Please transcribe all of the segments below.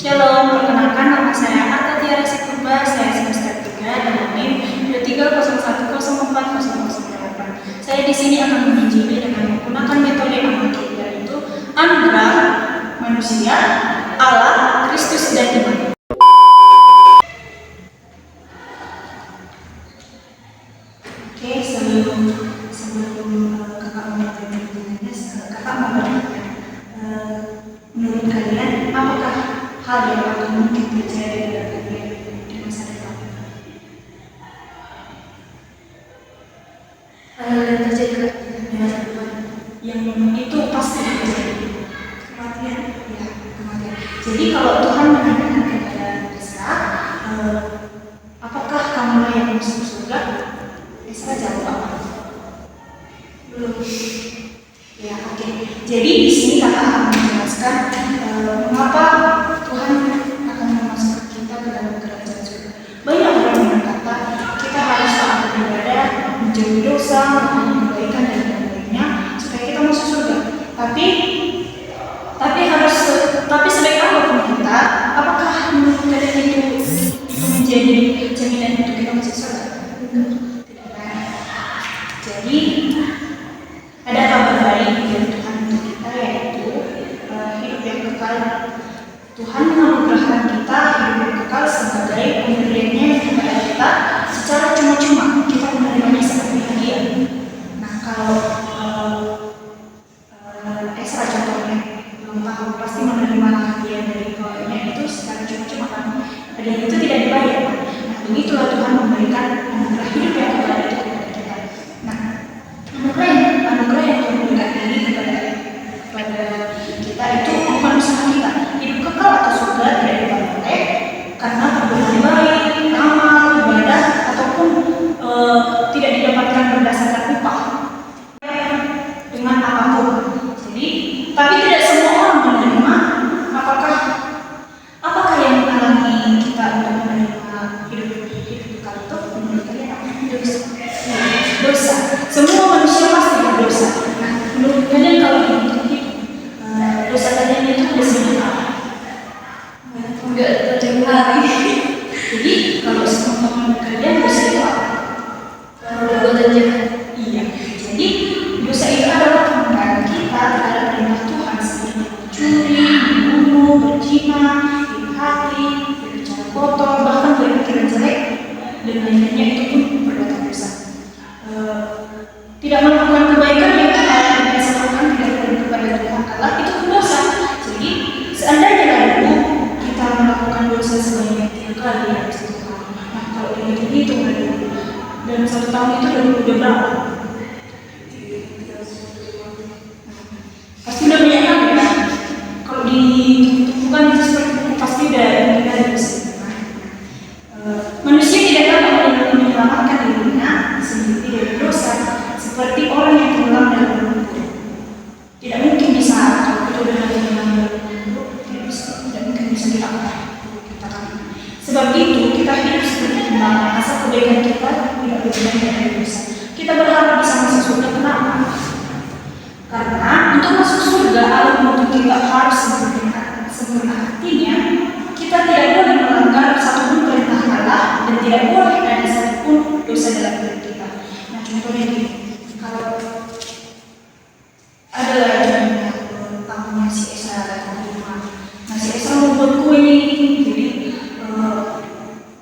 Shalom, perkenalkan nama saya Arta Tiara Sikurba, saya semester 3 dengan NIM 2301040008. Saya di sini akan menginjili dengan menggunakan metode Alkitab, yaitu anugerah, manusia, Allah, Kristus, dan iman. Oke, sebelum kakak memulai pertanyaannya, kakak mau bertanya, menurut kalian apakah hal yang akan mungkin terjadi dalam kalian di masa depan? Hal yang terjadi di masa depan Yang itu pasti terjadi. Kematian, ya kematian. Jadi kalau Tuhan menanyakan kepada Esra, apakah kamu layak masuk surga? Esra jawab apa? Belum. Ya, oke. Jadi di sini kakak akan menjelaskan mengapa Tuhan akan memasukkan kita ke dalam kerajaan surga. Banyak orang yang berkata kita harus taat beribadah, menjauhi dosa, melakukan kebaikan dan lain-lainnya supaya kita masuk surga. Tapi sebaik apapun kita, apakah menurut kalian itu menjadi jaminan untuk kita masuk surga? Tidak. Jadi ada kabar baik dari Tuhan untuk kita, yaitu hidup yang kekal. Tuhan menganugerahkan kita hidup yang kekal sebagai pemberiannya kepada kita secara cuma-cuma. Kita menerimanya seperti hadiah. Nah, kalau Esra contohnya belum tahu, pasti menerima hadiah dari kawannya itu secara cuma-cuma kan. Hadiah itu tidak dibayar. Nah, begitulah Tuhan memberikan anugerah hidup yang kekal itu kepada kita. Nah, anugerah yang Tuhan berikan ini kepada kita itu bukan usaha kita. Hidup kekal atau surga tidak diperoleh karena perbuatan baik, amal, ibadah, ataupun tidak didapatkan berdasarkan upah dengan apapun. Jadi, tapi tidak semua orang menerima. Apakah yang menghalangi kita untuk menerima hidup kekal itu? Menurut kalian apa? Dosa. Semua manusia pasti berdosa. Nah, menurut kalian kalau dosa kalian itu ada sebut apa? enggak terjadi hari. Jadi kalau menurut kalian dosa itu apa? Perbuatan jahat. Iya. Jadi dosa itu adalah pelanggaran kita terhadap perintah Tuhan seperti mencuri, membunuh, berzina, iri hati, berbicara kotor, bahkan berpikiran jelek dan lain-lainnya, itu pun perbuatan dosa. Tidak melakukan kebaikan yang kita biasa lakukan tidak beriman kepada Tuhan Allah itu pun dosa. Jadi seandainya dulu kita melakukan dosa sebanyak 3 kali dalam 1 tahun. Nah, kalau dihitung dalam 1 tahun itu udah berapa? Pasti udah banyak kan? Kalau dihitung itu seperti buku pasti udah dosa. Manusia tidak dapat menyelamatkan dirinya sendiri dari dosa, seperti orang yang tenggelam dalam lumpur. Tidak mungkin bisa kalau kita sudah tenggelam dalam lumpur, tidak mungkin bisa diangkat. Sebab itu kita hidup seperti kembang, asal kebaikan kita tidak berjalan dari dosa. Kita berharap bisa masuk surga. Kenapa? Karena untuk masuk surga Allah menuntut kita harus sempurna. Artinya kita tidak boleh melanggar satupun perintah Allah dan tidak boleh ada satupun dosa dalam diri kita. Nah, contohnya gini, kalau ada tamunya si Esra datang di rumah, nah si Esra membuat kue ini, jadi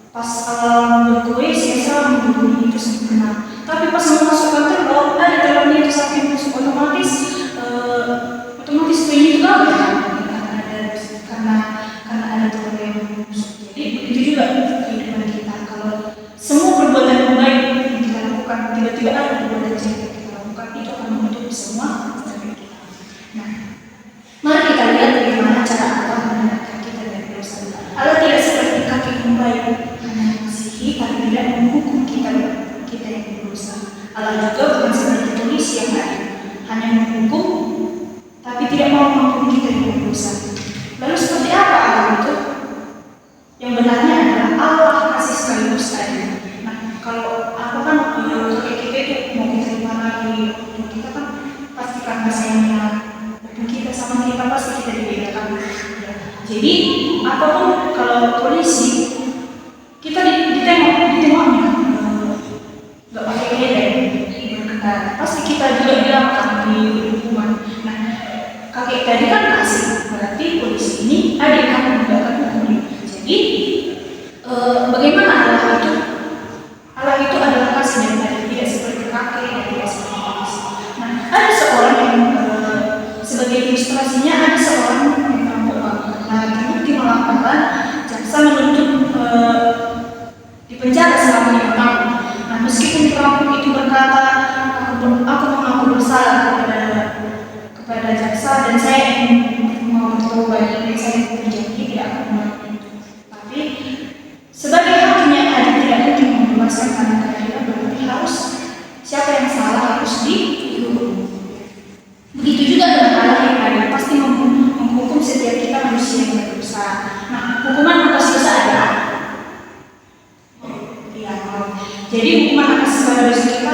pas membuat kue si Esra membuat itu sempurna. Tapi pas mau masuk kantor, ada telurnya itu sampai masuk otomatis kuenya itu gagal karena ada telur yang masuk. Jadi begitu juga kehidupan kita. Kalau semua perbuatan baik yang kita lakukan tiba-tiba ada perbuatan jahat yang kita lakukan, itu akan menutup semua dari kita. Nah, mari kita lihat bagaimana cara Allah menyelamatkan kita dari dosa. Allah tidak seperti kakek yang baik, hanya mengasihi tapi tidak menghukum kita yang berdosa. Allah juga bukan seperti polisi yang baik, hanya menghukum tapi tidak mau mengampuni kita yang berdosa. Lalu seperti apa Allah itu? Yang benarnya adalah Allah kasih sekaligus adil. Nah, kalau apa kan kakek kita itu mau kita di mana lagi, kita kan pasti karena sayangnya kita sama kita pasti kita dibedakan. Jadi apapun kalau polisi kita ditengoknya nggak pakai helm berkendara, pasti kita juga bilang akan di hukuman. Nah, kakek tadi kan kasih, berarti polisi ini adik kamu menegakkan hukum. Jadi bagaimana Allah itu? Allah itu adalah kasih dan adil, tidak seperti kakek dan tidak seperti polisi. Nah, ada seorang yang sebagai ilustrasinya, ada seorang yang merampok bank. Nah, terbukti melakukan, jaksa menuntut dipenjara selama 5 tahun. Nah, meskipun perampok itu berkata, aku mengaku bersalah kepada jaksa dan saya ingin mau bertobat dan saya berjanji tidak akan melakukan itu. Tapi sebagai hakim yang adil tidak mungkin membebaskan karena keadilan, berarti harus siapa yang salah harus dihukum. Begitu juga dengan Allah yang adil, pasti menghukum setiap kita manusia yang berdosa. Nah, hukuman atas dosa ada. Jadi hukuman atas segala dosa kita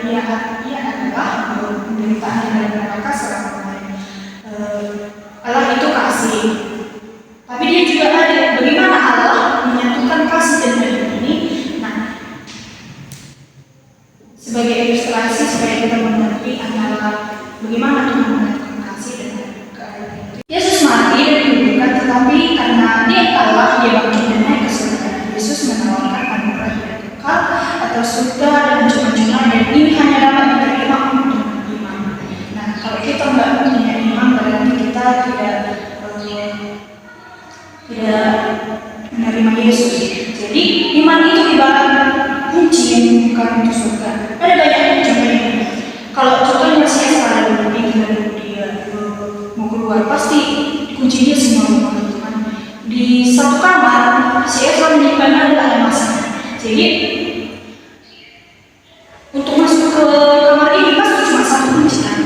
ia adalah penderitaan dan neraka selama-lamanya. Allah itu kasih, tapi dia juga adil. Bagaimana Allah menyatukan kasih dan adil ini? Nah, sebagai ilustrasi supaya kita mengerti antara bagaimana Tuhan menyatukan kasih dan keadilan. Yesus mati dan dikuburkan, tetapi karena dia Allah, dia bangkit dan naik ke surga. Yesus menawarkan anugerah yang kekal atau surga dan cuma-cuma, dan ini hanya dapat diterima untuk iman. Nah, kalau kita nggak punya iman, berarti kita tidak menerima Yesus. Jadi iman itu ibarat kunci yang membuka pintu surga. Ada banyak contohnya. Kalau contohnya si Esa dia mau keluar, pasti kunci dia semua rumah teman. Di satu kamar si Esa menyimpan ada masanya. Jadi untuk masuk ke kamar ini pasti cuma satu kunci kan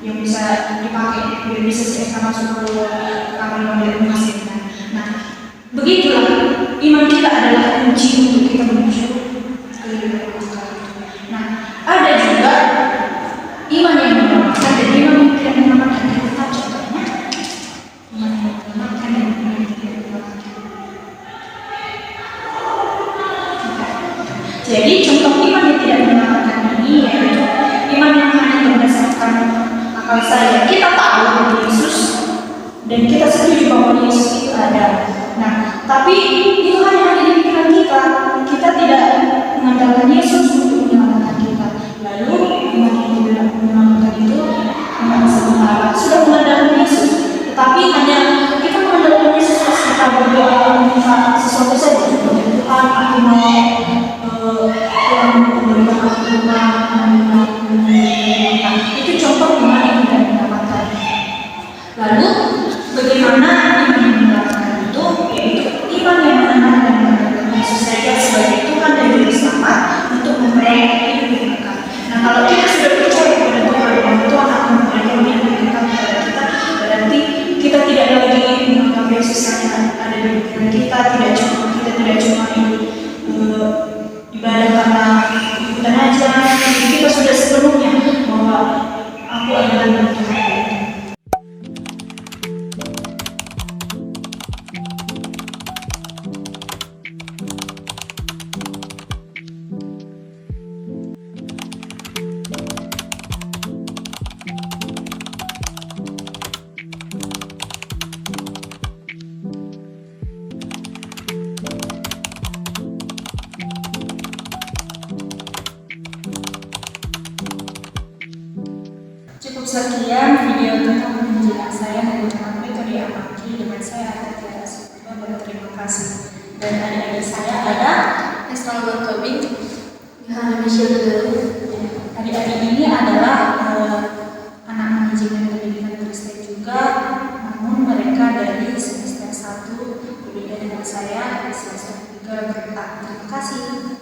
yang bisa dipakai biar bisa si Esa masuk ke kamar yang masing. Nah, begitulah iman kita adalah kunci untuk kita menuju ke hidup kekal. Nah, ada juga iman yang menyelamatkan dan iman yang tidak menyelamatkan. Kita contohnya iman yang menyelamatkan dan iman yang tidak menyelamatkan. Jadi contoh iman yang tidak menyelamatkan ini yaitu iman yang hanya berdasarkan akal saya. Kita tahu bahwa Yesus dan kita setuju bahwa Yesus itu ada. Nah, tapi itu hanya ada di pikiran kita. Kita tidak mengandalkan Yesus untuk menyelamatkan kita. Lalu iman yang tidak menyelamatkan itu iman sementara. Sudah mengandalkan Yesus, tetapi hanya kita mengandalkan Yesus pas kita berdoa meminta sesuatu saja. Tuhan, aku mau memberikan aku rumah, itu contoh iman yang tidak menyelamatkan. Lalu bagaimana iman yang menyelamatkan itu? Yaitu iman yang mengenal dan mengandalkan Yesus saja sebagai Tuhan dan Juru Selamat untuk memberikan hidup yang kekal. Nah, kalau kita sudah percaya kepada Tuhan bahwa Tuhan akan memberikan hidup yang kekal kepada kita, berarti kita tidak lagi menganggap Yesus hanya ada di pikiran kita, kita tidak cuma hidup ibadah karena ikutan aja. Kita sudah sepenuhnya bahwa aku adalah milik Tuhan. Cukup sekian video tentang penjelasan saya menggunakan metode Amaki dengan saya Tiara Sukuba. Berterima kasih. Dan adik-adik saya ada Estalwan Tobing, Yohana Michelle Tegalu. Adik-adik ini adalah anak manajemen pendidikan Kristen juga, namun mereka dari semester 1 berbeda dengan saya di semester 3 bertak. Terima kasih.